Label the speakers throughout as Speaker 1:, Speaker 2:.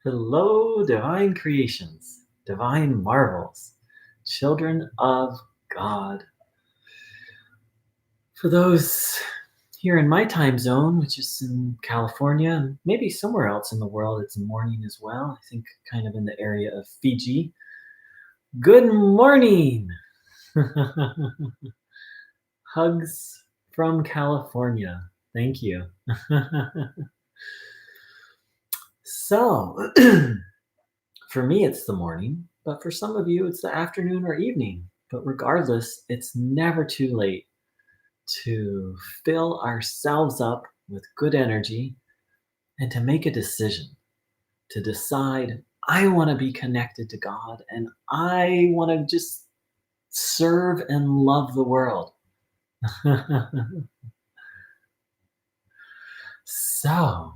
Speaker 1: Hello, divine creations, divine marvels, children of God. For those here in my time zone, which is in California, and maybe somewhere else in the world, it's morning as well. I think kind of in the area of Fiji. Good morning! Hugs from California. Thank you. So, for me, it's the morning, but for some of you, it's the afternoon or evening. But regardless, it's never too late to fill ourselves up with good energy and to make a decision, to decide, I want to be connected to God and I want to just serve and love the world. so,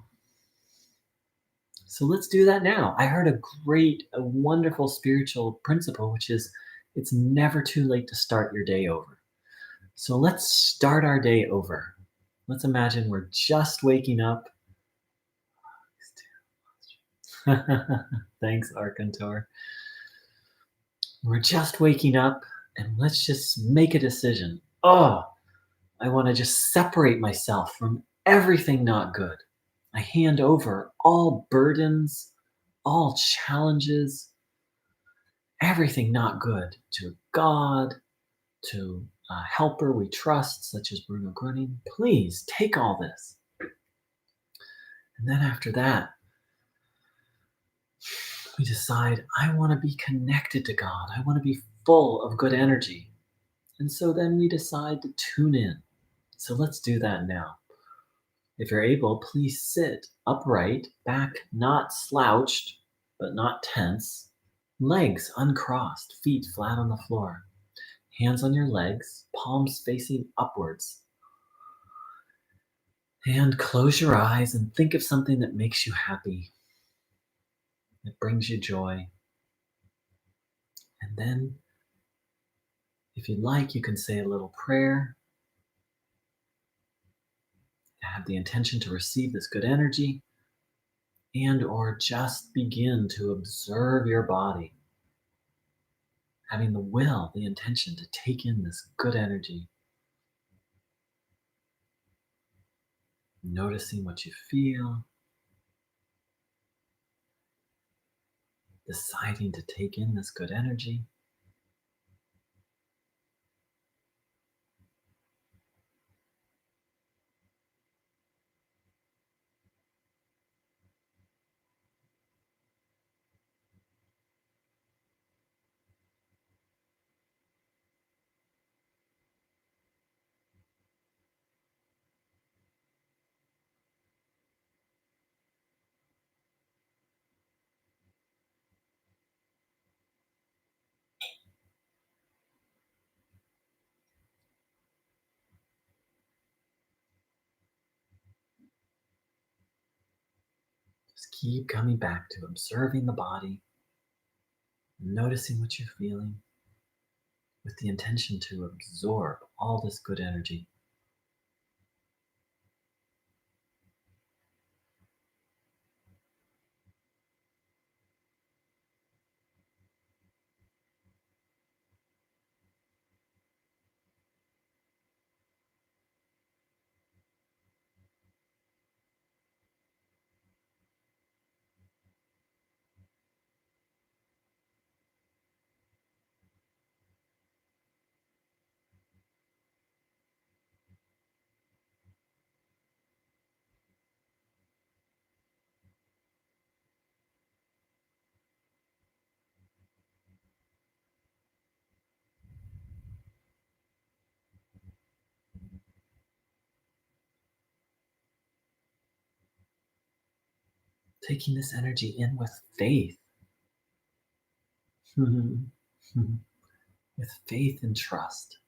Speaker 1: so let's do that now. I heard a wonderful spiritual principle, which is it's never too late to start your day over. So let's start our day over. Let's imagine we're just waking up. Thanks, Arcantor. We're just waking up and let's just make a decision. Oh, I want to just separate myself from everything not good. I hand over all burdens, all challenges, everything not good to God, to a helper we trust, such as Bruno Groening. Please take all this. And then after that, we decide, I want to be connected to God. I want to be full of good energy. And so then we decide to tune in. So let's do that now. If you're able, please sit upright, back not slouched, but not tense, legs uncrossed, feet flat on the floor, hands on your legs, palms facing upwards. And close your eyes and think of something that makes you happy, that brings you joy. And then, if you'd like, you can say a little prayer. Have the intention to receive this good energy and or just begin to observe your body, having the will, the intention to take in this good energy, noticing what you feel, deciding to take in this good energy. Just keep coming back to observing the body, noticing what you're feeling, with the intention to absorb all this good energy. Taking this energy in with faith, with faith and trust.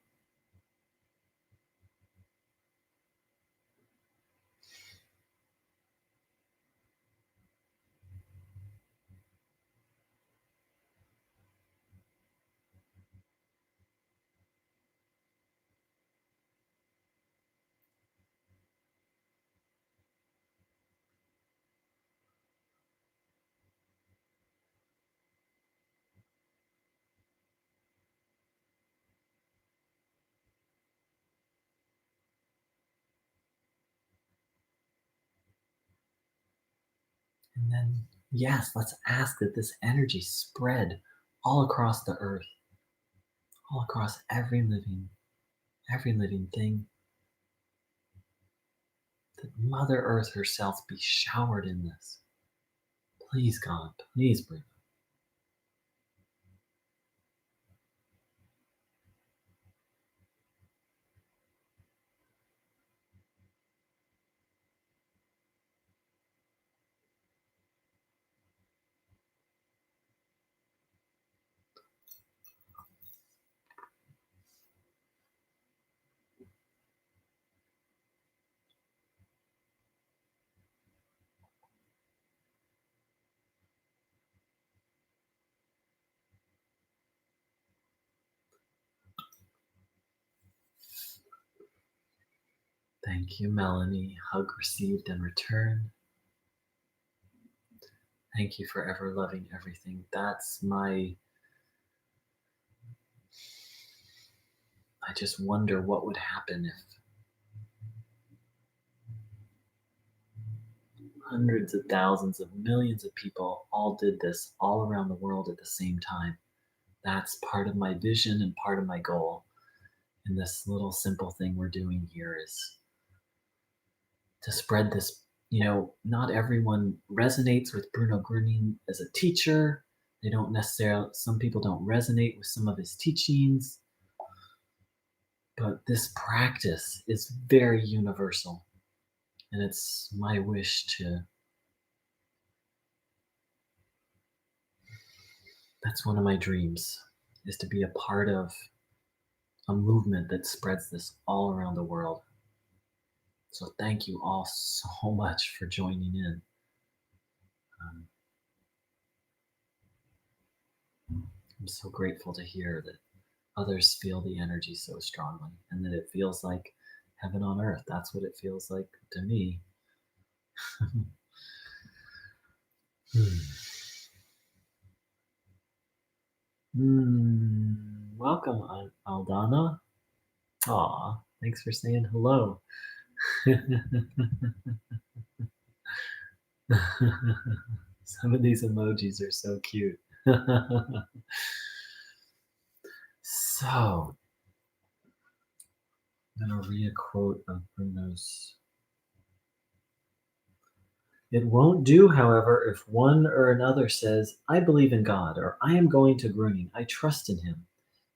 Speaker 1: And then, yes, let's ask that this energy spread all across the earth, all across every living thing, that Mother Earth herself be showered in this. Please, God, please, Bruno. Thank you, Melanie. Hug received and returned. Thank you for ever loving everything. I just wonder what would happen if hundreds of thousands of millions of people all did this all around the world at the same time. That's part of my vision and part of my goal. And this little simple thing we're doing here is to spread this. Not everyone resonates with Bruno Groening as a teacher. They don't necessarily, some people don't resonate with some of his teachings, but this practice is very universal. And it's my wish that's one of my dreams, is to be a part of a movement that spreads this all around the world. So thank you all so much for joining in. Um, I'm so grateful to hear that others feel the energy so strongly and that it feels like heaven on earth. That's what it feels like to me. Welcome, Aldana. Aw, thanks for saying hello. Some of these emojis are so cute. So, I'm going to read a quote of Bruno's. It won't do, however, if one or another says, I believe in God, or I am going to Groening, I trust in him.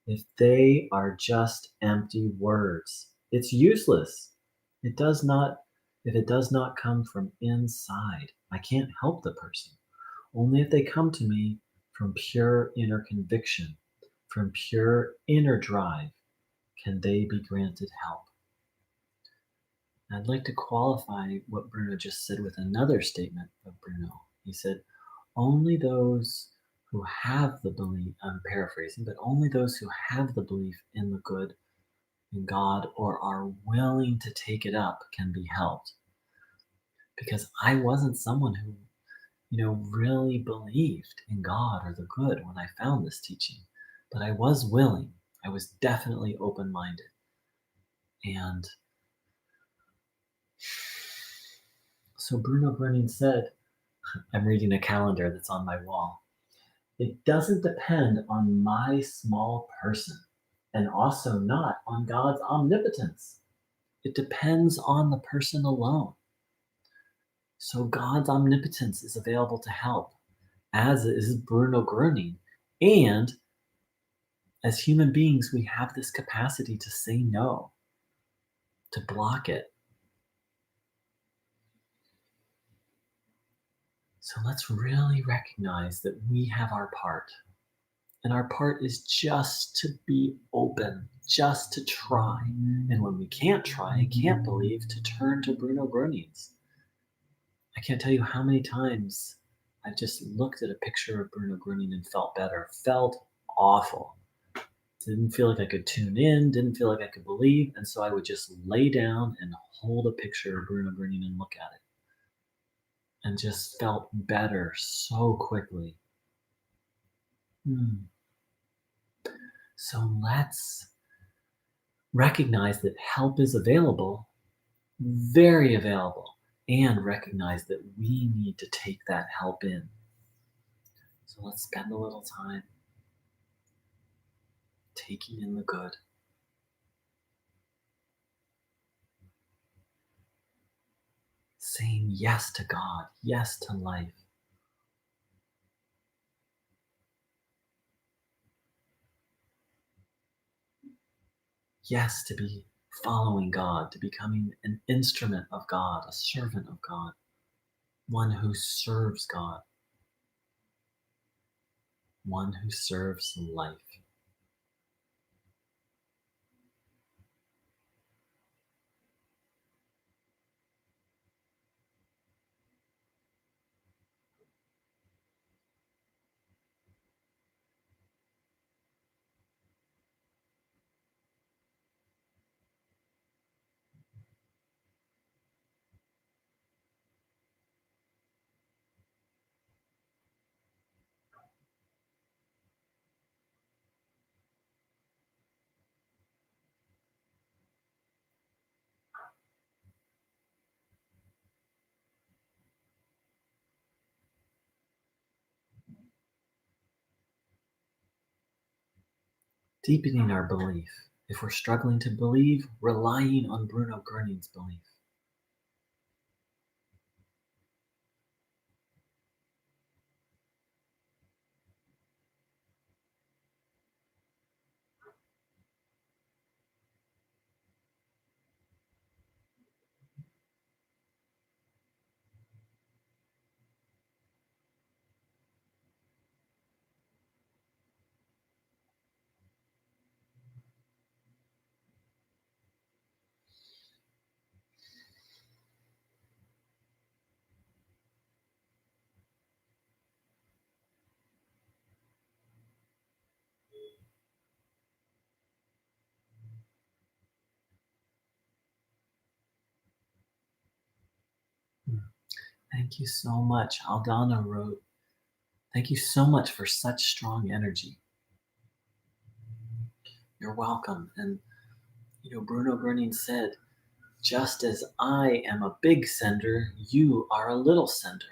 Speaker 1: If they are just empty words, it's useless. It does not, if it does not come from inside, I can't help the person. Only if they come to me from pure inner conviction, from pure inner drive, can they be granted help. I'd like to qualify what Bruno just said with another statement of Bruno. He said, only those who have the belief, I'm paraphrasing, but only those who have the belief in the good in God or are willing to take it up can be helped. Because I wasn't someone who, really believed in God or the good when I found this teaching, but I was willing. I was definitely open minded. And so Bruno Groening said, I'm reading a calendar that's on my wall. It doesn't depend on my small person and also not on God's omnipotence. It depends on the person alone. So God's omnipotence is available to help, as is Bruno Groening. And as human beings, we have this capacity to say no, to block it. So let's really recognize that we have our part. And our part is just to be open, just to try. And when we can't try and can't believe, to turn to Bruno Groening's. I can't tell you how many times I've just looked at a picture of Bruno Groening and felt better, felt awful. Didn't feel like I could tune in, didn't feel like I could believe. And so I would just lay down and hold a picture of Bruno Groening and look at it. And just felt better so quickly. So let's recognize that help is available, very available. and recognize that we need to take that help in. So let's spend a little time taking in the good, saying yes to God, yes to life, yes to be following God, to becoming an instrument of God, a servant of God, one who serves God, one who serves life. Deepening our belief. If we're struggling to believe, relying on Bruno Groening's belief. Hmm. Thank you so much. Aldana wrote, thank you so much for such strong energy. You're welcome. And, Bruno Groening said, just as I am a big sender, you are a little sender.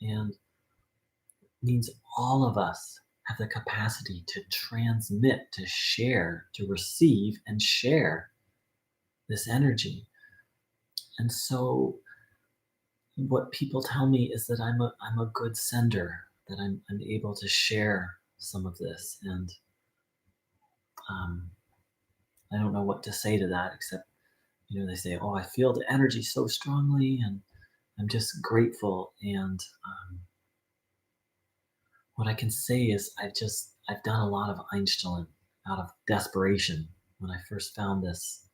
Speaker 1: And means all of us have the capacity to transmit, to share, to receive and share this energy. And so what people tell me is that I'm a good sender, that I'm able to share some of this. And um, I don't know what to say to that except, they say, oh, I feel the energy so strongly and I'm just grateful. And what I can say is I've done a lot of Einstelen out of desperation. When I first found this,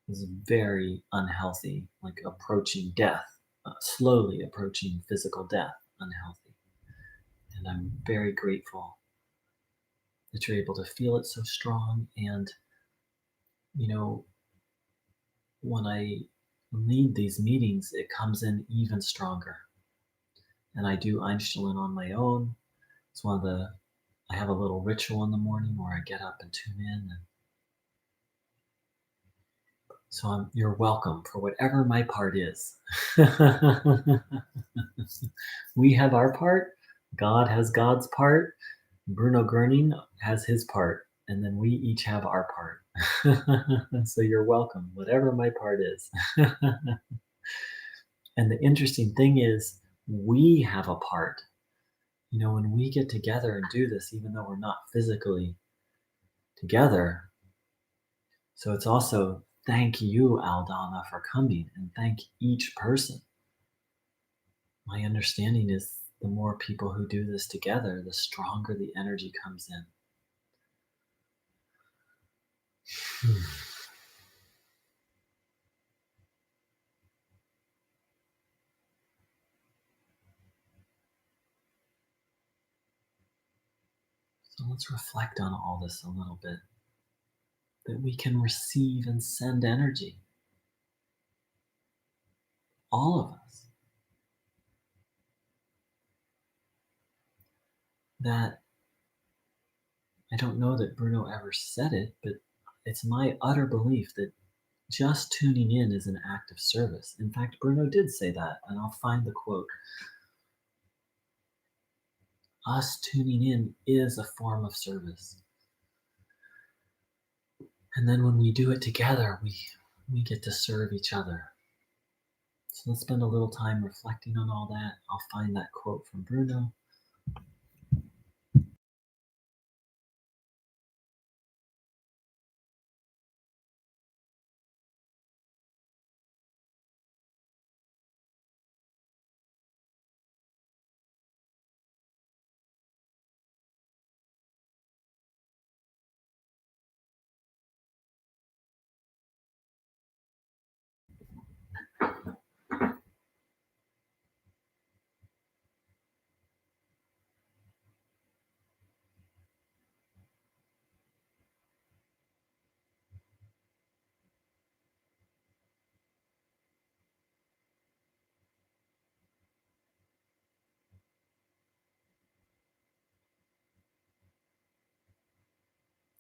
Speaker 1: it was very unhealthy, like approaching death, slowly approaching physical death, unhealthy. And I'm very grateful that you're able to feel it so strong. And, you know, when I lead these meetings, it comes in even stronger. And I do Einstelen on my own. It's I have a little ritual in the morning where I get up and tune in. And so you're welcome for whatever my part is. We have our part, God has God's part, Bruno Groening has his part, and then we each have our part. So you're welcome, whatever my part is. And the interesting thing is, we have a part. When we get together and do this, even though we're not physically together. So it's also thank you, Aldana, for coming, and thank each person. My understanding is the more people who do this together, the stronger the energy comes in. So let's reflect on all this a little bit, that we can receive and send energy, all of us. That I don't know that Bruno ever said it, but it's my utter belief that Just tuning in is an act of service. In fact, Bruno did say that, and I'll find the quote. Us tuning in is a form of service. And then when we do it together, we get to serve each other. So let's spend a little time reflecting on all that. I'll find that quote from Bruno.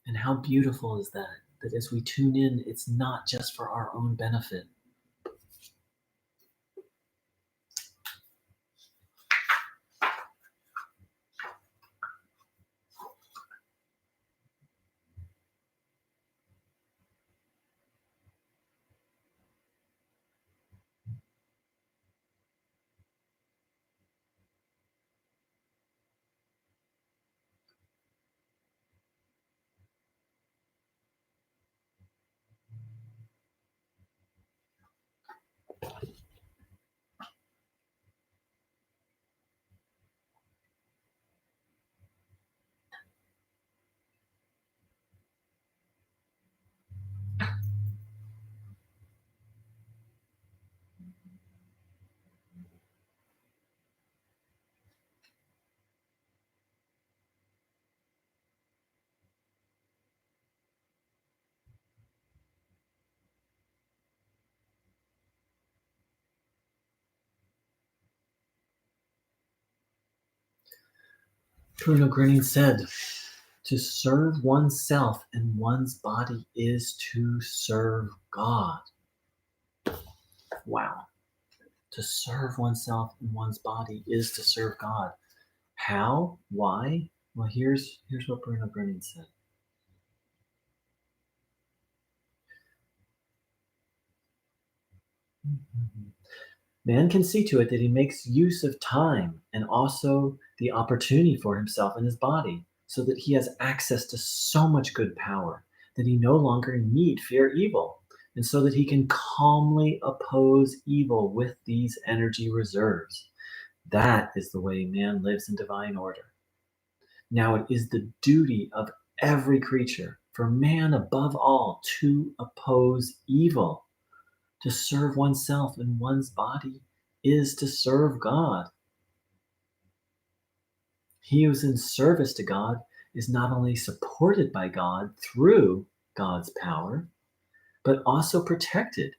Speaker 1: And how beautiful is that? That as we tune in, it's not just for our own benefit. Bruno Groening said, to serve oneself and one's body is to serve God. Wow. To serve oneself and one's body is to serve God. How? Why? Well, here's what Bruno Groening said. Man can see to it that he makes use of time and also the opportunity for himself and his body, so that he has access to so much good power that he no longer need fear evil, and so that he can calmly oppose evil with these energy reserves. That is the way man lives in divine order. Now it is the duty of every creature, for man above all, to oppose evil. To serve oneself and one's body is to serve God. He who is in service to God is not only supported by God through God's power, but also protected.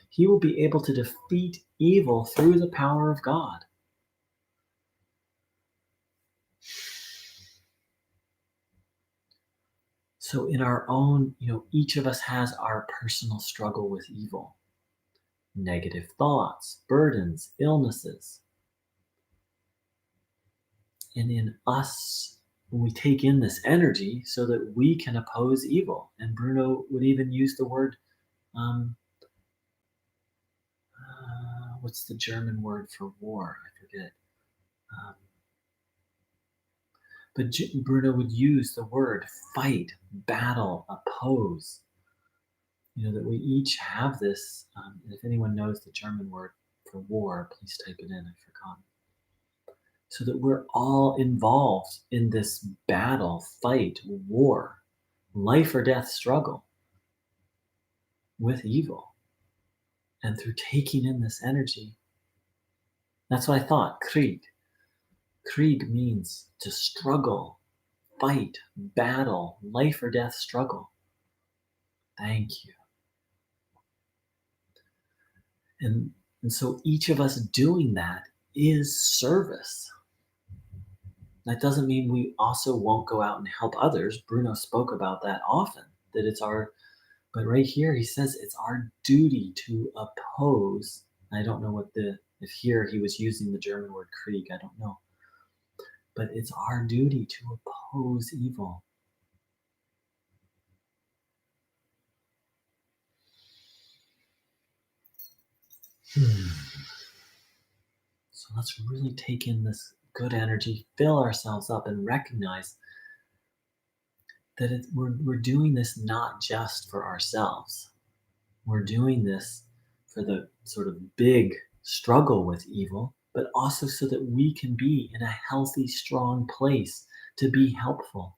Speaker 1: He will be able to defeat evil through the power of God. So, in our own, each of us has our personal struggle with evil, negative thoughts, burdens, illnesses. And in us, when we take in this energy so that we can oppose evil. And Bruno would even use the word, um, what's the German word for war? I forget. Um, but Bruno would use the word fight, battle, oppose. That we each have this. And if anyone knows the German word for war, please type it in. I forgot. So that we're all involved in this battle, fight, war, life or death struggle with evil. And through taking in this energy, that's what I thought. Krieg. Krieg means to struggle, fight, battle, life or death struggle. Thank you. And so each of us doing that is service. That doesn't mean we also won't go out and help others. Bruno spoke about that often, that it's our But right here, he says it's our duty to oppose. I don't know if here he was using the German word Krieg, I don't know. But it's our duty to oppose evil. So let's really take in this good energy, fill ourselves up, and recognize that we're doing this not just for ourselves. We're doing this for the sort of big struggle with evil, but also so that we can be in a healthy, strong place to be helpful.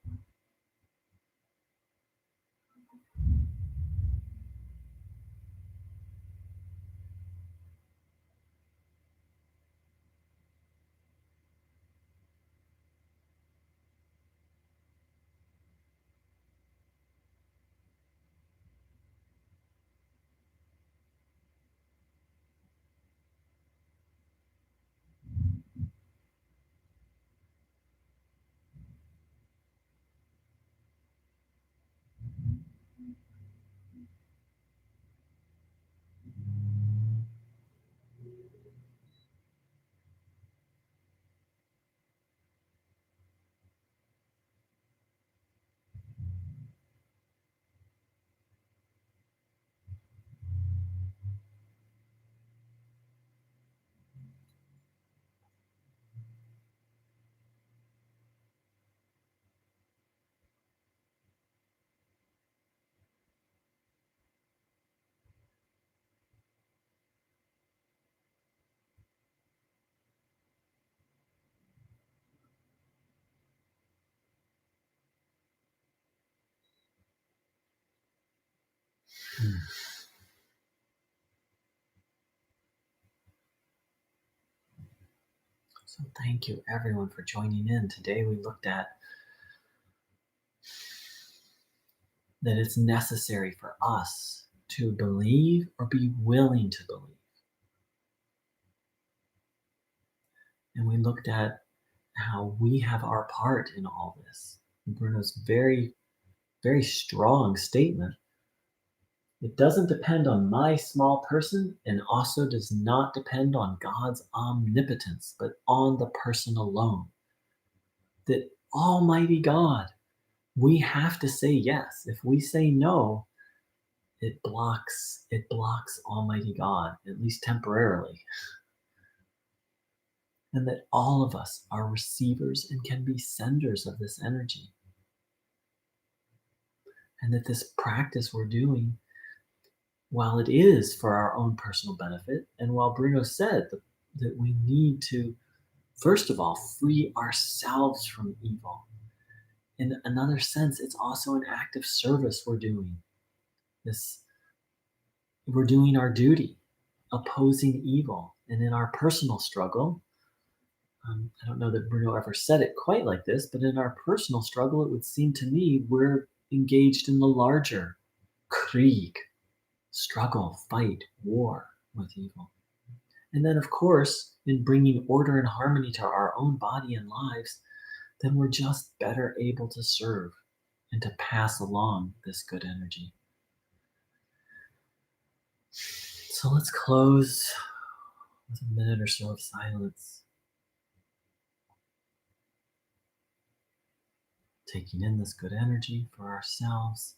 Speaker 1: So, thank you everyone for joining in. Today, we looked at that it's necessary for us to believe or be willing to believe. And we looked at how we have our part in all this. Bruno's very strong statement. It doesn't depend on my small person and also does not depend on God's omnipotence, but on the person alone. That Almighty God, we have to say yes. If we say no, it blocks Almighty God, at least temporarily. And that all of us are receivers and can be senders of this energy. And that this practice we're doing, while it is for our own personal benefit, and while Bruno said that we need to, first of all, free ourselves from evil. In another sense, it's also an act of service we're doing. This We're doing our duty, opposing evil. And in our personal struggle, I don't know that Bruno ever said it quite like this, but in our personal struggle, it would seem to me we're engaged in the larger Krieg, struggle, fight, war with evil. And then, of course, in bringing order and harmony to our own body and lives, then we're just better able to serve and to pass along this good energy. So let's close with a minute or so of silence, taking in this good energy for ourselves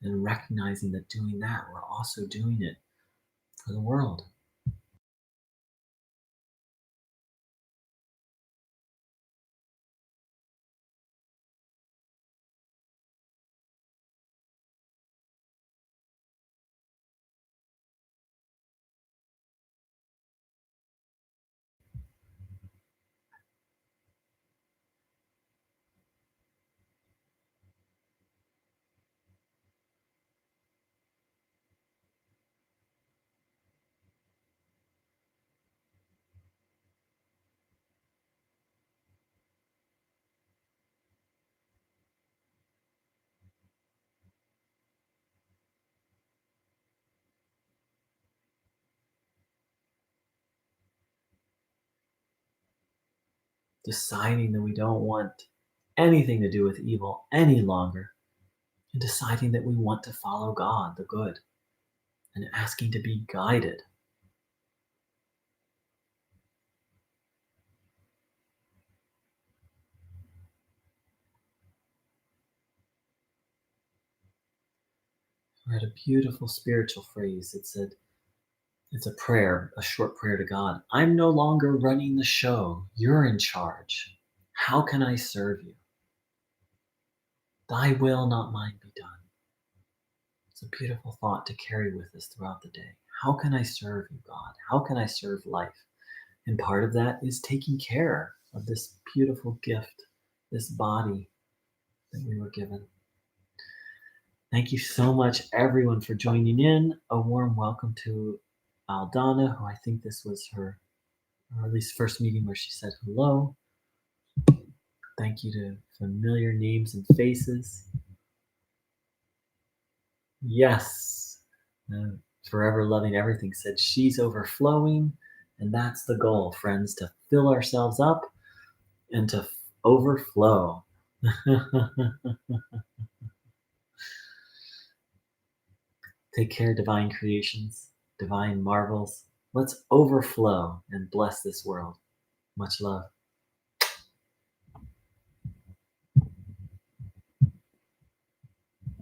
Speaker 1: and recognizing that doing that, we're also doing it for the world. Deciding that we don't want anything to do with evil any longer, and deciding that we want to follow God, the good, and asking to be guided. I read a beautiful spiritual phrase. It said, it's a prayer, a short prayer to God. I'm no longer running the show. You're in charge. How can I serve you? Thy will, not mine, be done. It's a beautiful thought to carry with us throughout the day. How can I serve you, God? How can I serve life? And part of that is taking care of this beautiful gift, this body that we were given. Thank you so much, everyone, for joining in. A warm welcome to Aldana, who I think this was her, or at least first meeting where she said hello. Thank you to familiar names and faces. Yes, Forever Loving Everything said she's overflowing, and that's the goal, friends, to fill ourselves up and to overflow. Take care, divine creations, divine marvels. Let's overflow and bless this world. Much love.